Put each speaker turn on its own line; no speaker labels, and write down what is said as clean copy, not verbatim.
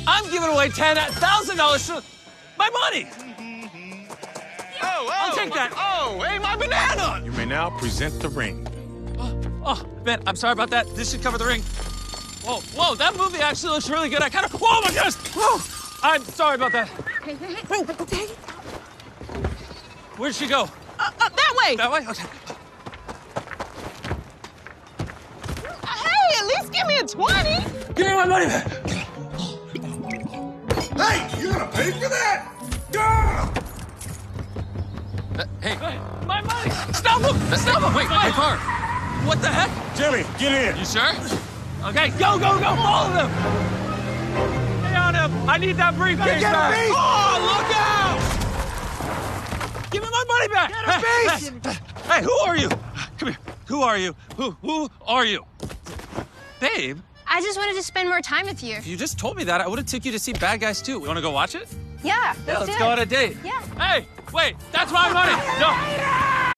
I'm giving away $10,000 to my money. I'll take that.
Oh, hey, my banana!
You may now present the ring.
Oh, man, I'm sorry about that. This should cover the ring. Whoa, that movie actually looks really good. Oh my gosh! Whoa! I'm sorry about that. Where'd she go?
That way.
That way? Okay.
Hey, at least give me a 20.
Give me my money back.
Hey, you're gonna pay for that?
Hey, my money! Stop him! Stop him! Wait, my car! What the heck?
Jimmy, get in.
You sure? Okay, go! All of them! Stay on him! I need that briefcase back! Oh, look out! Give me my money back! Get a piece! Hey, who are you? Come here. Who are you? Who are you? Babe,
I just wanted to spend more time with you.
if you just told me that, I would have took you to see Bad Guys 2. You want to go watch it?
Yeah,
Yeah, let's
do
go
it.
on a date.
Yeah.
Hey, wait, that's my money! No!